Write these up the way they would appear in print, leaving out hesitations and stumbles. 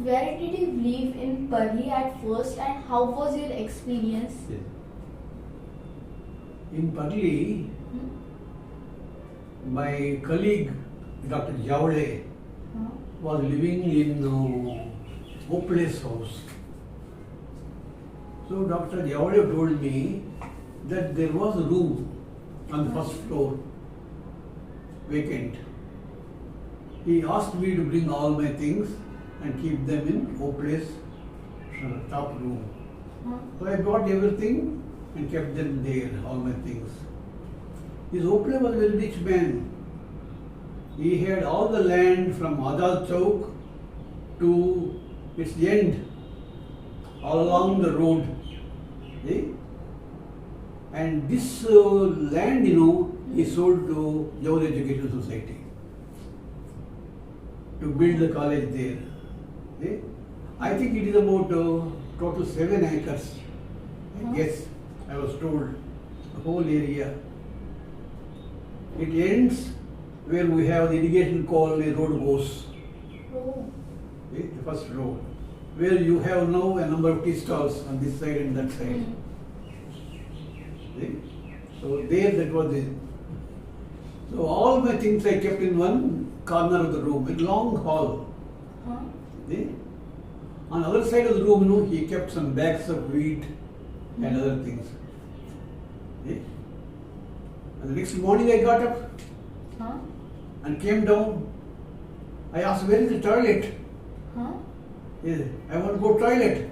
where did you live in Parli at first and how was your experience? Yes. In Parli, my colleague Dr. Javle was living in Ople's house. So Dr. Javle told me that there was a room on the first floor vacant. He asked me to bring all my things and keep them in Ople's top room. So I brought everything and kept them there, all my things. His Ople was a very rich man. He had all the land from Adal Chowk to its end, all along the road. Okay? And this land, he sold to Javle Education Society to build the college there. Okay? I think it is about total 7 acres, I guess. I was told, the whole area. It ends where we have the irrigation colony road goes. Oh. Okay, the first road. Where you have now a number of tea stalls on this side and that side. Okay? So there that was it. So all my things I kept in one corner of the room, a long hall. Okay? On the other side of the room, he kept some bags of wheat and other things. Okay? And the next morning I got up and came down. I asked, where is the toilet? Yes, I want to go toilet.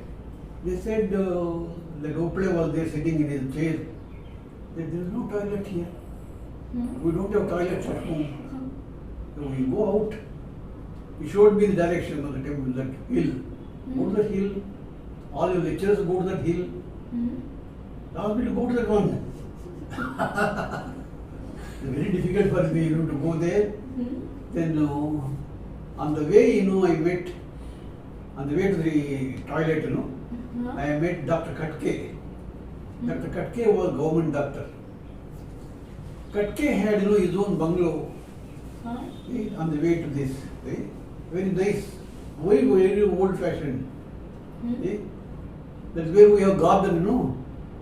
They said that Ople was there sitting in his chair. They said, there is no toilet here. We don't have toilets at home. So we go out. He showed me the direction of the temple, that hill. Go to that hill. All your lecturers go to that hill. Asked me to go to that one. It's very difficult for me to go there. Then on the way, I met, on the way to the toilet, I met Dr. Katke. Dr. Katke was a government doctor. Katke had his own bungalow on the way to this. Very nice, very, very old fashioned. That's where we have garden,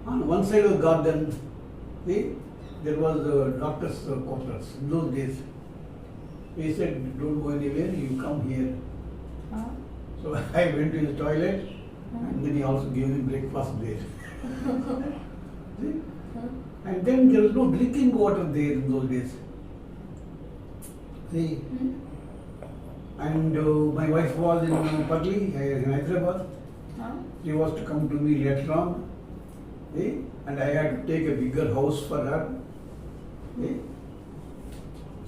On one side of the garden, there was a doctor's quarters in those days. He said, don't go anywhere, you come here. So I went to his toilet and then he also gave me breakfast there. See? And then there was no drinking water there in those days. See? And my wife was in Parli, in Hyderabad. She was to come to me later on. And I had to take a bigger house for her.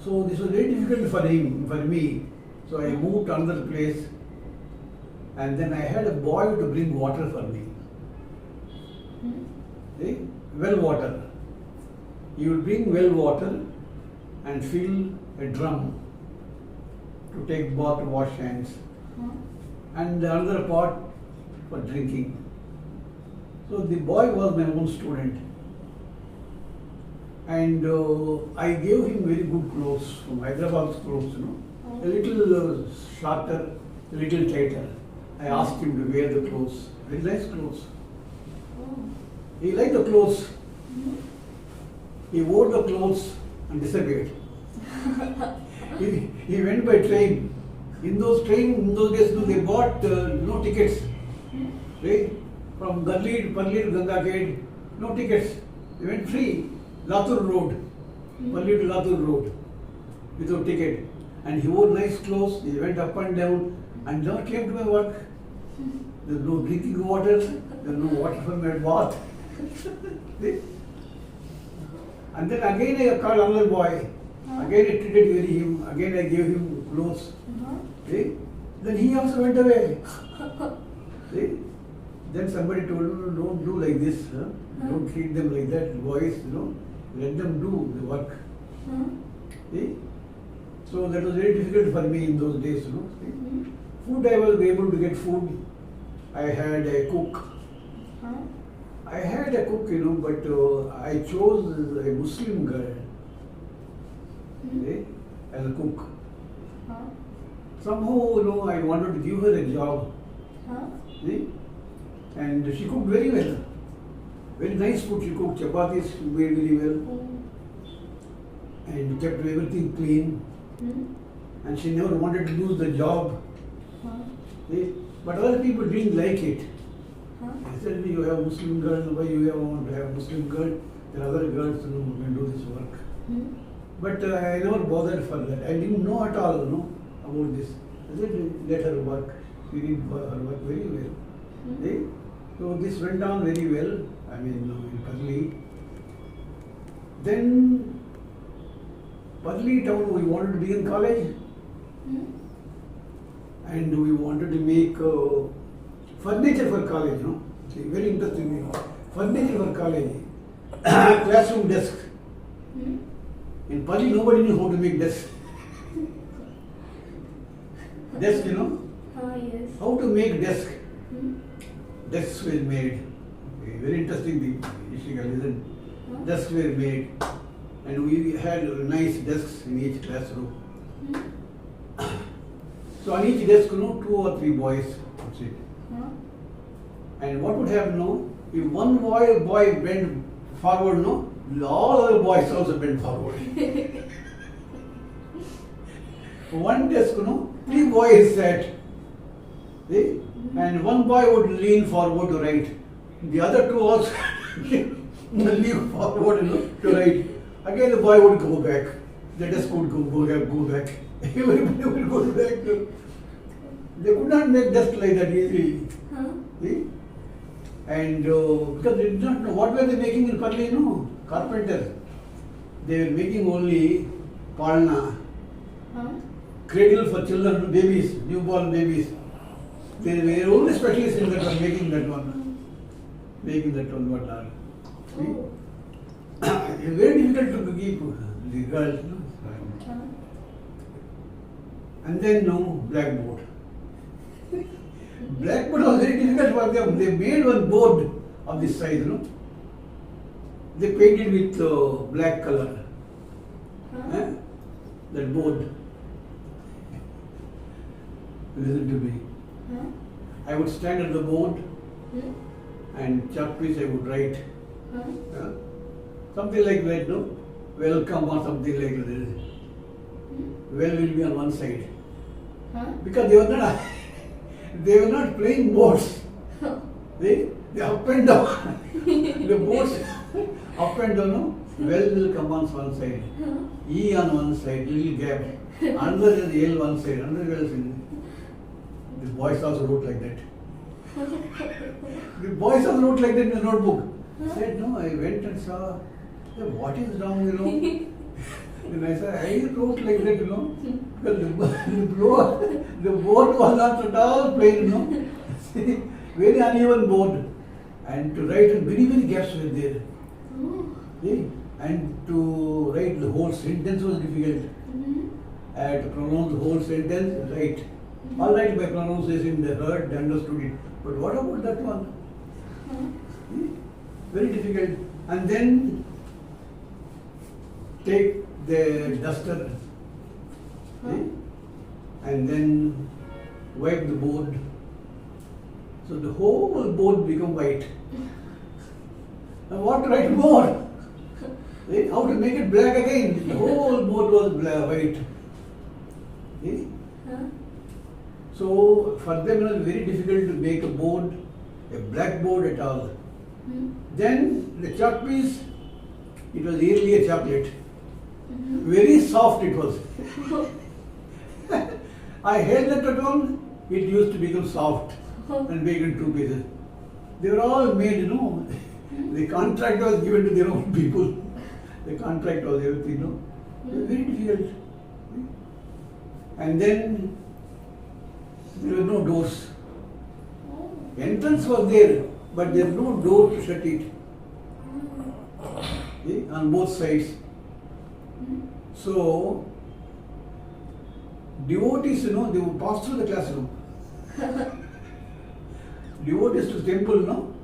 So this was very difficult for me. So I moved to another place. And then I had a boy to bring water for me. Well water. He would bring well water and fill a drum to take bath to wash hands. And the other pot for drinking. So the boy was my own student. And I gave him very good clothes, from Hyderabad's clothes, a little shorter, a little tighter. I asked him to wear the clothes, very nice clothes. He liked the clothes. He wore the clothes and disappeared. He went by train. In those days, they bought tickets. Right? From Gully to Parli to Ganga Gate, no tickets. They went free. Latur Road, Parli to Latur Road, without ticket. And he wore nice clothes. He went up and down and never came to my work. There's no drinking water. There's no water for my bath. See? And then again I called another boy. Again I treated him. Again I gave him clothes. See? Then he also went away. See? Then somebody told him, don't do like this. Don't treat them like that. Boys, let them do the work. See? So that was very difficult for me in those days. See? Food, I was able to get food. I had a cook. I had a cook, but I chose a Muslim girl as a cook. somehow, I wanted to give her a job. Huh? See? And she cooked very well. Very nice food she cooked. Chapatis she made very well. And kept everything clean. And she never wanted to lose the job. See? But other people didn't like it. They said, you have Muslim girl, why you want to have Muslim girl? There are other girls who can do this work. But I never bothered for that. I didn't know at all about this. I said, let her work. She did her work very well. See? So this went on very well, in Parli. Then, Parli town, we wanted to be in college. And we wanted to make furniture for college, See, very interesting. Furniture for college. Classroom desk. In Pali, nobody knew how to make desk. Desk, Yes. How to make desk. Desks were made. Very interesting thing. Ishika, listen. Desks were made. And we had nice desks in each classroom. So on each desk, 2 or 3 boys would sit. And what would happen, if one boy bent forward, all other boys also bent forward. One desk, 3 boys sat. See? And one boy would lean forward to write. The other 2 also lean forward to write. Again the boy would go back. The desk would go back. Everybody would go back. They could not make desk like that easily. See? And because they did not know what were they making in Parli, carpenter. They were making only palna, cradle for children, babies, newborn babies. They were only specialists in that one, making that one, what are. See? It's very difficult to keep the girls. And then blackboard. Blackboard was very difficult for them. They made one board of this size, They painted with black color. That board. Listen to me. I would stand at the board and chalk piece I would write. Something like that, Welcome or something like that. Well will be on one side. Because they were not playing boards. They up and down. The boards up and down, well will come on one side. E on one side, little gap. Another is L one side, another L side. The boys also wrote like that. The boys also wrote like that in the notebook. I said, no, I went and saw, what is wrong, And I said, I wrote like that, because the board was not at all plain, very uneven board. And to write, very, very gaps were there. See? And to write the whole sentence was difficult. To pronounce the whole sentence, right. All right by pronunciation, they heard, they understood it. But what about that one? Very difficult. And then take the duster and then wipe the board. So the whole board become white. Now what to write more? How to make it black again? The whole board was white. So for them it was very difficult to make a board, a black board at all. Then the chalk piece, it was really a chocolate. Very soft it was. I held that at all, it used to become soft and make it 2 pieces. They were all made, The contract was given to their own people. The contract was everything, It was very difficult. And then there were no doors. Entrance was there, but there was no door to shut it. On both sides. So, devotees, they would pass through the classroom. Devotees to the temple,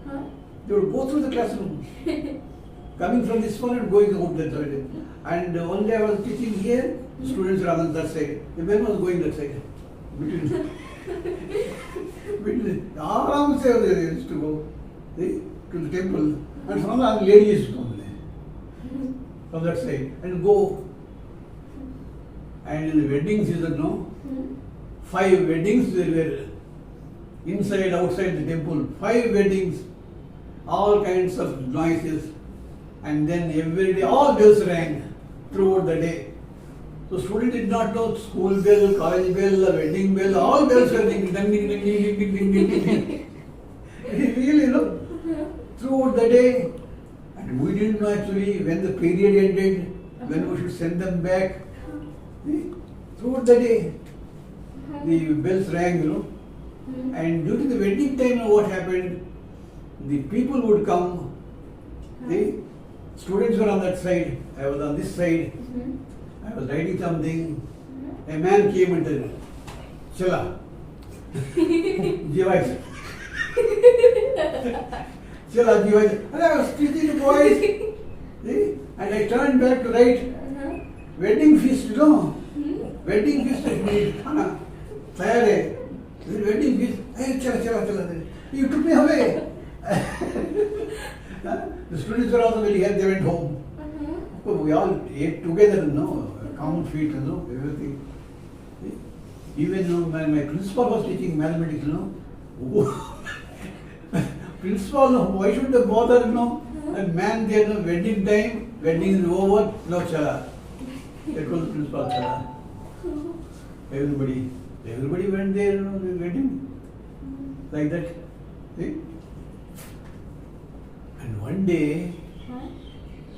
they would go through the classroom. Coming from this one and going out that side. And one day I was teaching here, students were on that side. The man was going that side. between, between aram se they used to go, see, to the temple, and from the lady used to come there, from that side, and go. And in the wedding season, no, 5 weddings there were, inside, outside the temple, 5 weddings, all kinds of noises, and then every day all bells rang throughout the day. So students did not know school bell, college bell, wedding bell, all bells were ringing, ding, ding, ding, ding, ding, ding, ding, ding. Really, throughout the day. And we didn't know actually when the period ended, when we should send them back. See? Throughout the day, the bells rang, And during the wedding time, what happened? The people would come, the students were on that side, I was on this side, I was writing something, a man came and said, Chala, Jivais. Chala, Jivais. And I was teaching the boys, see? And I turned back to write, wedding feast, wedding feast at me, Tayare. Wedding feast, hey, chala. You took me away. The students were also very happy, they went home. Of course, we all ate together, common feet, everything. Even when my principal was teaching mathematics, principal, why should they bother, A man there, wedding time, wedding is over, no chala. That was the principal, chala. Everybody went there, wedding, like that. See? And one day,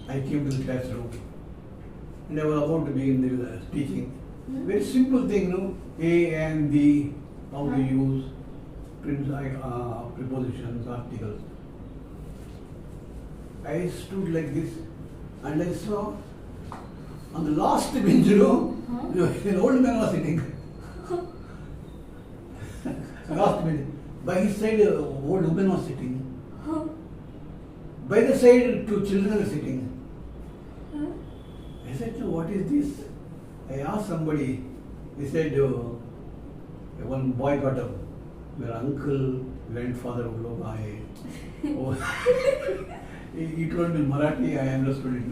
I came to the classroom and I was about to begin the teaching. Very simple thing, A and B, how to use prepositions, articles. I stood like this and I saw on the last bench, an old man was sitting. Last bench. By his side, an old woman was sitting. By the side, 2 children were sitting. I said, what is this? I asked somebody. He said, one boy got up. Your uncle, grandfather, he told me in Marathi, I understood it,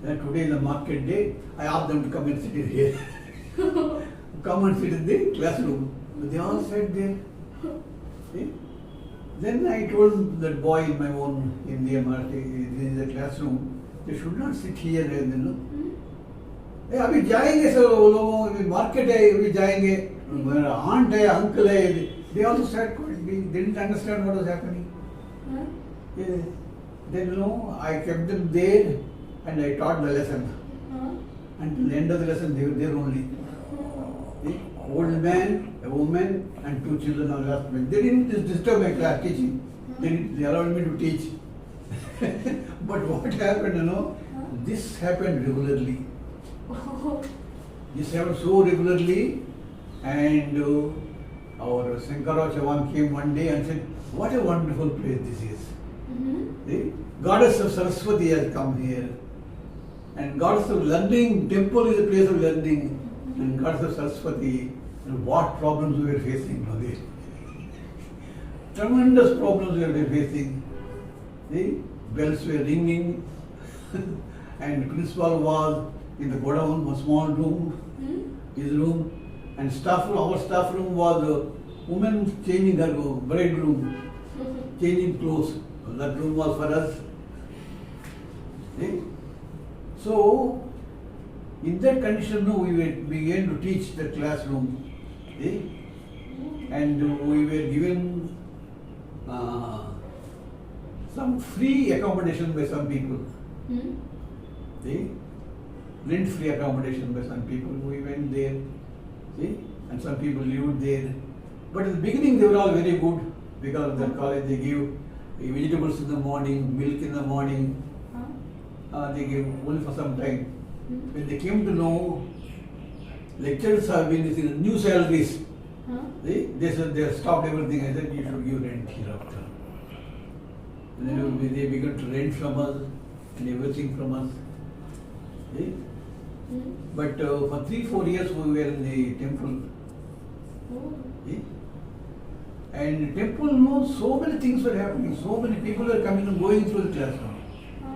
That today is the market day. I asked them to come and sit here. Come and sit in the classroom. They all sat there. See? Then I told that boy in my own Hindi Marathi, this is the classroom, they should not sit here. Hey, अभी जाएंगे सब वो लोगों अभी market है अभी जाएंगे मेरा aunt है uncle है they also sat quietly, they didn't understand what was happening. Yeah. Then I kept them there and I taught the lesson. Until the end of the lesson they were there only. See? Old man, a woman, and 2 children on last bench. They didn't disturb my class teaching. They allowed me to teach. But what happened, this happened regularly. This happened so regularly, and our Shankara Chavan came one day and said, what a wonderful place this is. The goddess of Saraswati has come here. And goddess of learning, temple is a place of learning. And goddess of Saraswati, and what problems we were facing. Tremendous problems we were facing. The bells were ringing, and principal was in the godown, a small room, his room, and our staff room was a woman changing her bride room, changing clothes. That room was for us. So, in that condition, we began to teach the classroom. And we were given some free accommodation by some people. Rent-free accommodation by some people. We went there, and some people lived there. But in the beginning, they were all very good because of the college. They give vegetables in the morning, milk in the morning. They gave only for some time. When they came to know lecturers have been receiving new salaries, they said they have stopped everything. I said you should give rent hereafter. And then they began to rent from us and everything from us. But for 3-4 years we were in the temple. Oh. Eh? And temple, so many things were happening. So many people were coming and going through the classroom.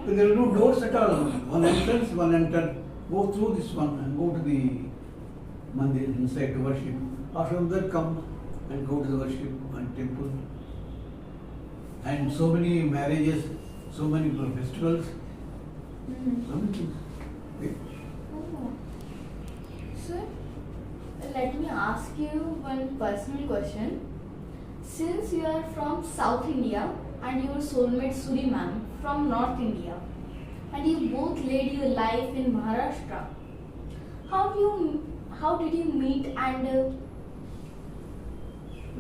So there were no doors at all. One entrance, one enter. Go through this one and go to the mandir inside to worship. After that, come and go to the worship and temple. And so many marriages, so many festivals, so many things. Eh? Oh. Sir, let me ask you one personal question. Since you are from South India and your soulmate Suri ma'am from North India, and you both led your life in Maharashtra, how did you meet and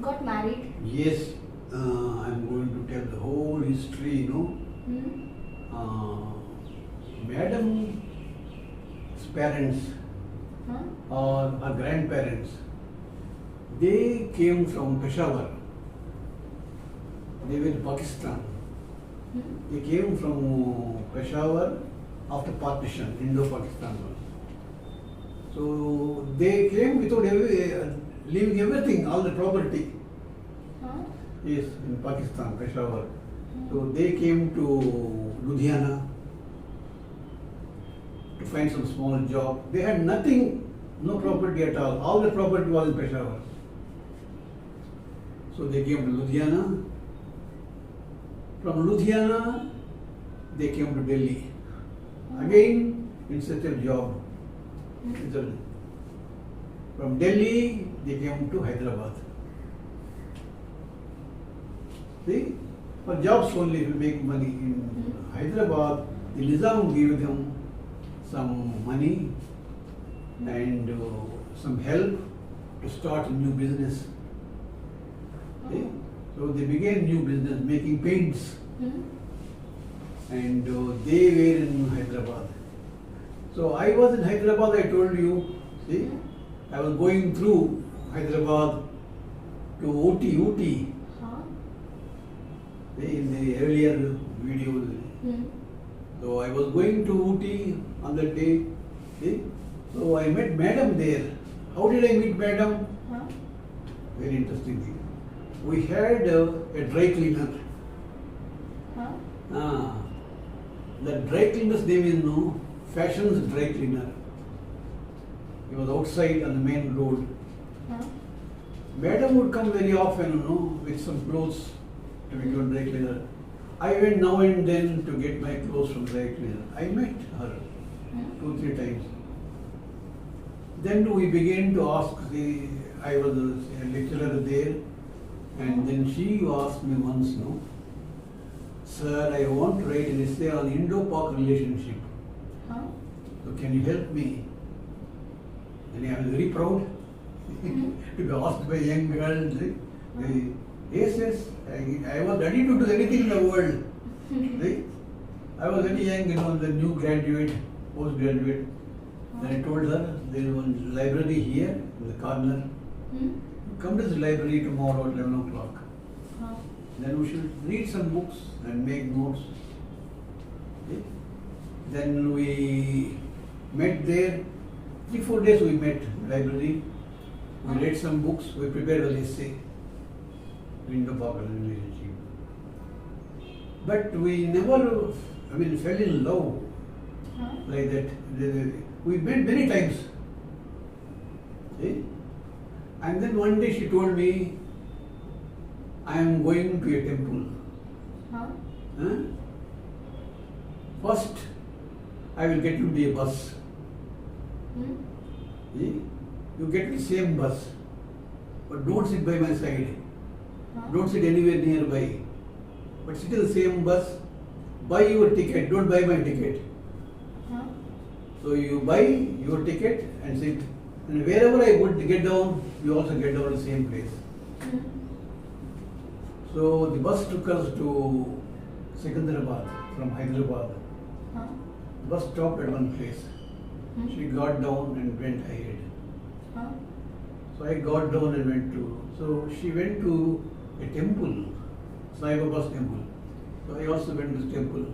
got married? Yes, I'm going to tell the whole history, Madam's parents Huh? or her grandparents, they came from Peshawar. They were in Pakistan. They came from Peshawar after partition, Indo-Pakistan war. So they came without leaving everything, all the property. Huh? Yes, in Pakistan, Peshawar. So they came to Ludhiana to find some small job. They had nothing, no property at all. All the property was in Peshawar. So they came to Ludhiana. From Ludhiana, they came to Delhi. Again, in search of job. From Delhi, they came to Hyderabad. See, for jobs only to make money in Hyderabad, the Nizam gave them some money and some help to start a new business. See? So they began new business, making paints, and they were in Hyderabad. So I was in Hyderabad, I told you, see, I was going through Hyderabad to Ooty, Huh? in the earlier videos. So I was going to Ooty on that day, see. So I met Madam there. How did I meet Madam? Huh? Very interesting thing. We had a dry cleaner. Huh? The dry cleaner's name is Fashion's Dry Cleaner. He was outside on the main road. Huh? Madam would come very often, with some clothes to become dry cleaner. I went now and then to get my clothes from dry cleaner. I met her 2-3 times. Then we began to ask, I was a lecturer there, and then she asked me once, Sir, I want to write an essay on Indo-Pak relationship. Huh? So can you help me? And I was very proud to be asked by young girls. Yes, I was ready to do anything in the world. Right? I was very young, the new graduate, postgraduate. Then I told her, there is one library here in the corner. Come to the library tomorrow at 11 o'clock. Huh? Then we should read some books and make notes. Okay? Then we met there. 3-4 days we met in the library. We read some books. We prepared an essay. Indo-Pak relationship. But we never, fell in love Huh? like that. We met many times. See? And then one day she told me, I am going to a temple. Huh? Huh? First, I will get you to a bus. See? You get the same bus, but don't sit by my side. Huh? Don't sit anywhere nearby. But sit in the same bus, buy your ticket, don't buy my ticket. Huh? So you buy your ticket and sit. And wherever I would get down, you also get down at the same place. So the bus took us to Secunderabad from Hyderabad. Huh? The bus stopped at one place. She got down and went ahead. Huh? So I got down and went to. So she went to a temple, Sai Baba's temple. So I also went to this temple.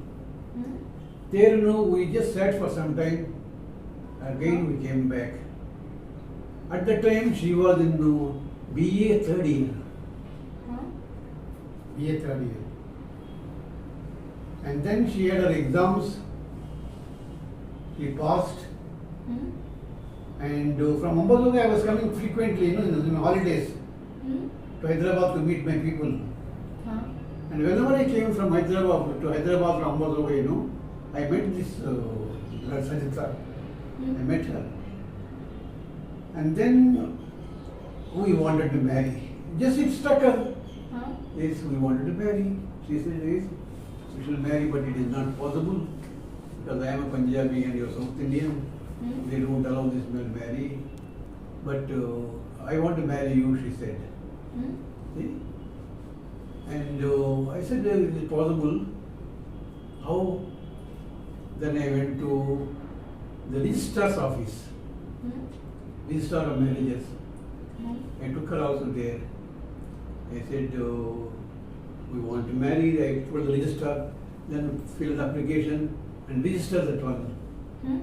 There, we just sat for some time. Again, we came back. At that time, she was in BA third year. Huh? BA third year. And then she had her exams. She passed. Hmm? And from Ambazonga I was coming frequently, in holidays Hmm? to Hyderabad to meet my people. Huh? And whenever I came from Hyderabad to Hyderabad from Ambazonga, I met this Sajita. I Hmm? met her. And then we wanted to marry. Just it struck her. Huh? Yes, we wanted to marry. She said, yes, we shall marry, but it is not possible because I am a Punjabi and you are South Indian. Hmm? They don't allow this man marry. But I want to marry you, she said. Hmm? See? And I said, is it possible? How? Then I went to the registrar's office, Hmm? registrar of marriages. Hmm? I took her also there. I said, we want to marry. I told the registrar, then fill the application and register that one. Hmm?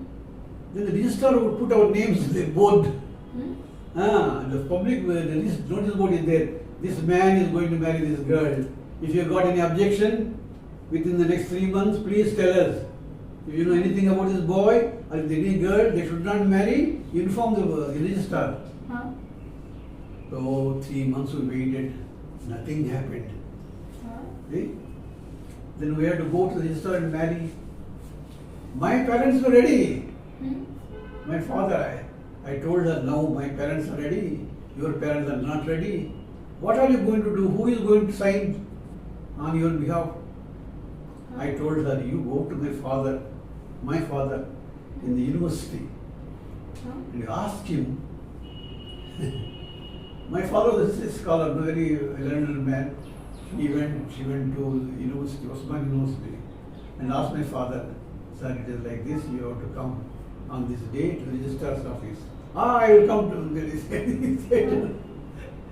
Then the registrar would put our names in the board. Hmm? The public, the notice board is there. This man is going to marry this girl. If you have got any objection within the next 3 months, please tell us. If you know anything about this boy or if any girl they should not marry, inform the registrar. Huh? So 3 months we waited, nothing happened. Huh? See? Then we had to go to the registrar and marry. My parents were ready. Hmm? My father, I told her, no, my parents are ready. Your parents are not ready. What are you going to do? Who is going to sign on your behalf? I told her, you go to my father in the university Huh? and you ask him. My father was a scholar, a very learned man. She went to university, Osman University, and asked my father, sir, it is like this, you have to come on this day to the registrar's office. I will come to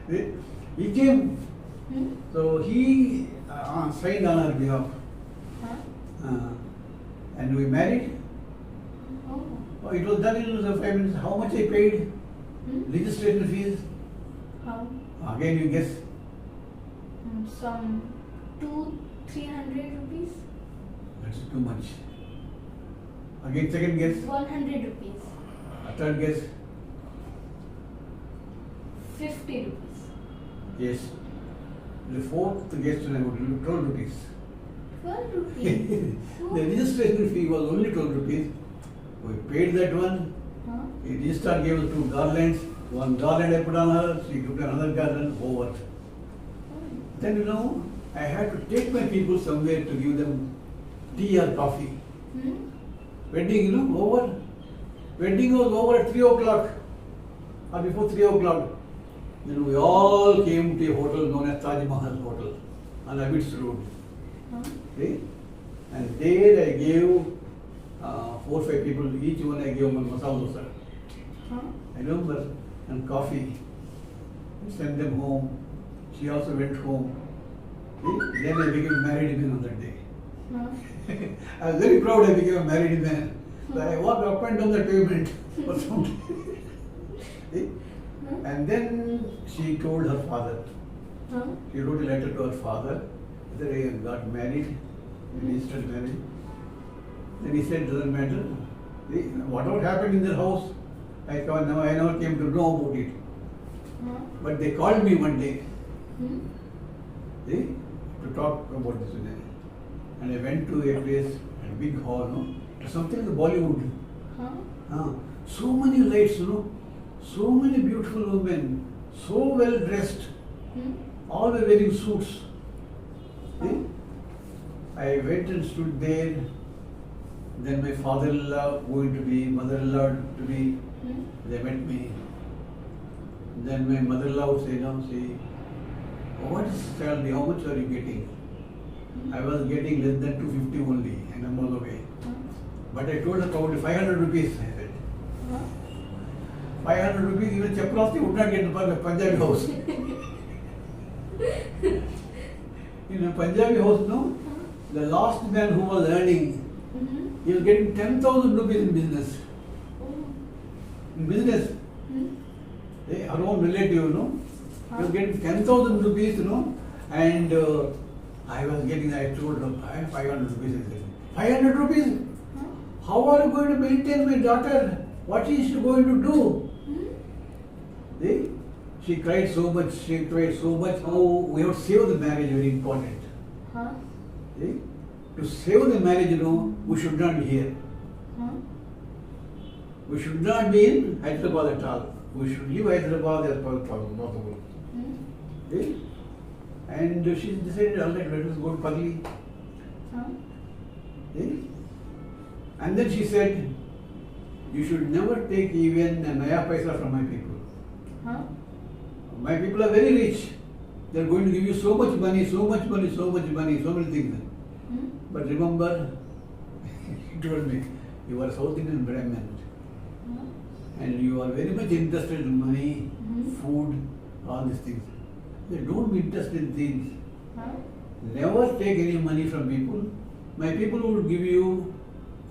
the He came, Hmm? so he signed on her behalf, Huh? and we married. Oh. Oh, it was done in 5 minutes. How much I paid? Hmm? Registration fees? How? Again, you guess. Some 200-300 rupees. That's too much. Again, second guess. 100 rupees. Third guess. 50 rupees. Yes. The fourth guess I would do 12 rupees. 12 rupees. The registration fee was only 12 rupees. We paid that one. Huh? The registrar gave us 2 garlands. One garland I put on her, she took another garland, over. Then I had to take my people somewhere to give them tea or coffee. Hmm? Wedding, over. Wedding was over at 3 o'clock or before 3 o'clock. Then we all came to a hotel known as Taj Mahal Hotel on Abbots Road. Huh? See? And there I gave 4 or 5 people, each one I gave one masala dosa. Huh? I remember, and coffee. I sent them home. She also went home. See? Then I became a married man on that day. Huh? I was very proud I became a married man. So I walked up and down the pavement for some time. See? And then she told her father. Huh? She wrote a letter to her father that I got married, registered marriage. Then he said, doesn't matter. See, whatever happened in their house, I never came to know about it. Huh? But they called me one day, Hmm? see, to talk about this with them. And I went to a place, a big hall, something like Bollywood. Huh? So many lights, so many beautiful women, so well dressed, Hmm? all were wearing suits. See? I went and stood there. Then my father-in-law going to be, mother-in-law to be, Hmm? they met me. Then my mother-in-law would say, what is salary, how much are you getting? I was getting less than 250 only, and I'm all away. Huh? But I told her probably 500 rupees, I said. Huh? 500 rupees, even Chaprasti would not get in a Punjabi house. In a Punjabi house, the last man who was earning, Hmm? he was getting 10,000 rupees in business. Oh. In business, Hmm? her own relative, He was getting 10,000 rupees, and I was getting, I told him, I have 500 rupees. He said, 500 rupees? How are you going to maintain my daughter? What is she going to do? See? She cried so much, Oh, we have to save the marriage, very important. See? To save the marriage, we should not be here. We should not be in Hyderabad at all. We should leave Hyderabad as possible. See? And she decided, all right, let us go to Pagli. See? And then she said, you should never take even a naya paisa from my people. My people are very rich. They are going to give you so much money, so many things. But remember, he told me, you are South Indian Brahmin. And you are very much interested in money, food, all these things. They don't be interested in things. Never take any money from people. My people will give you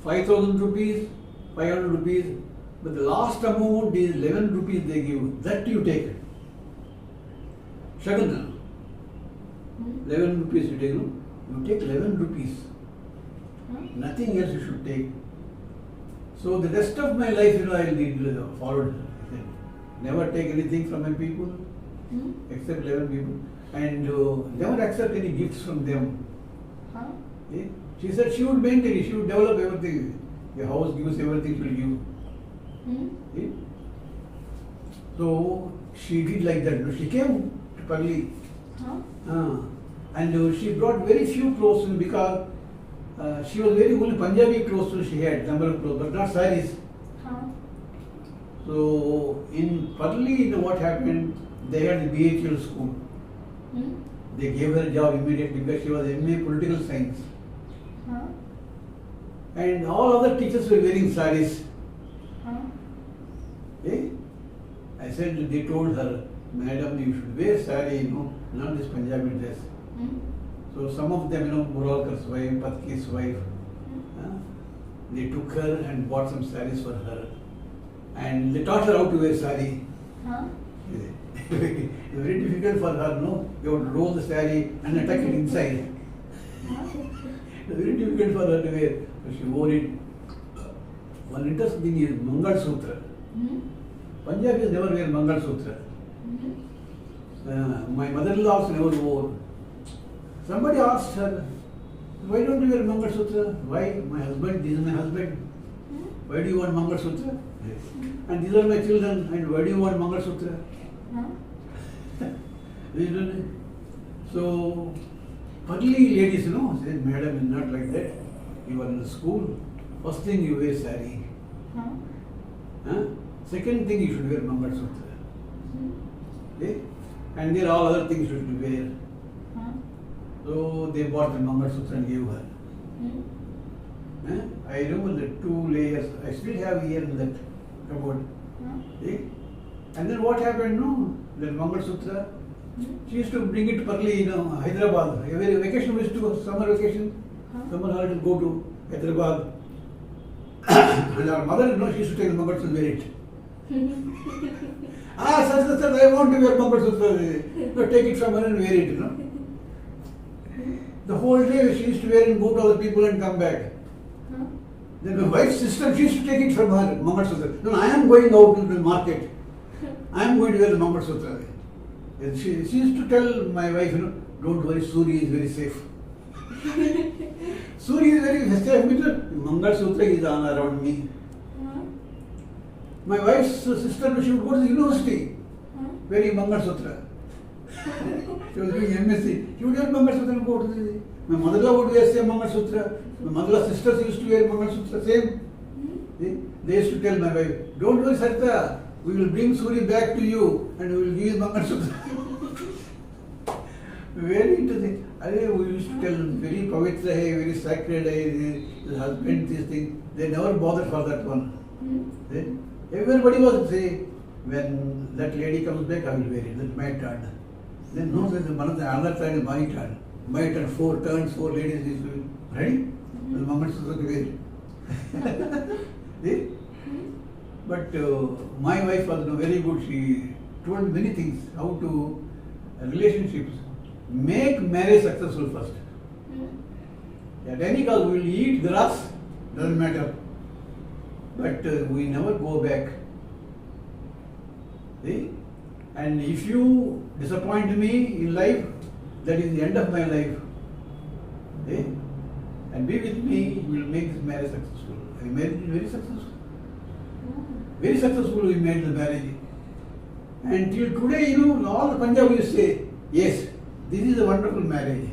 5,000 rupees, 500 rupees, but the last amount is 11 rupees they give. That you take. Shagana. 11 rupees you take. You take 11 rupees. Nothing else you should take. So the rest of my life, I will follow. Never take anything from my people, except 11 people, and never accept any gifts from them. Okay? She said she would maintain it, she would develop everything. The house gives everything, she will give. Okay? So she did like that. She came to Pagli. And she brought very few clothes because she was very only Punjabi clothes she had, number of clothes, but not saris. So in Pagli, what happened? They had the BHL school. They gave her a job immediately because she was MA Political Science. And all other teachers were wearing saris. Okay? I said, they told her, madam, you should wear sari, not this Punjabi dress. So some of them, Muralkar's wife, Patki's wife, they took her and bought some saris for her. And they taught her how to wear sari. It's very difficult for her, You have to roll the sari and tuck it inside. It's very difficult for her to wear. So she wore it. One interesting thing is Mangal Sutra. Punjabis never wear Mangal Sutra. My mother-in-law also never wore. Somebody asked her, why don't you wear Mangal Sutra? Why? My husband, this is my husband. Why do you want Mangal Sutra? Yes. And these are my children, and why do you want Mangal Sutra? So, Pagli ladies, said, madam, is not like that. You are in the school. First thing you wear sari. Second thing you should wear Mangal Sutra. Okay? And there are all other things you should wear. So they bought the Mangal Sutra and gave her. I remember the 2 layers. I still have here in that cupboard. Okay? And then what happened, that Mangal Sutra, she used to bring it to Pagli, Hyderabad. Every vacation we used to go, summer vacation, summer holidays, go to Hyderabad. And our mother, she used to take the Mangal Sutra and wear it. Sir, I want to wear Mangal Sutra. So take it from her and wear it, The whole day she used to wear and go to other people and come back. Then my wife's sister, she used to take it from her, Mangal Sutra. No, I am going out into the market. I am going to wear the Mangal Sutra. And she used to tell my wife, don't worry, Suri is very safe. Suri is very safe. Mangal Sutra is on around me. My wife's sister, she would go to the university wearing Mangal Sutra. She was doing MSc. She would wear Mangal Sutra and go to the... My mother-in-law would wear same Mangal Sutra. My mother-in-law's sisters used to wear Mangal Sutra, same. They used to tell my wife, don't worry, Sarita, we will bring Suri back to you and we will give you Mangal Sutra. Very interesting. We used to tell very pavitra hai, very sacred hai, his husband, these things. They never bothered for that one. Everybody was saying, when that lady comes back, I will wear it. That's my turn. Then no, there's another turn is my turn. My turn, 4 turns, 4 ladies is ready. The Mangal Sutra to wear. See? But my wife was very good. She told many things, how to relationships, make marriage successful first. At any cost, we will eat grass, doesn't matter. But we never go back. See? And if you disappoint me in life, that is the end of my life. See? And be with me, we will make this marriage successful. I married very successful. Very successful we made the marriage. And till today, all the Punjabis say, yes, this is a wonderful marriage.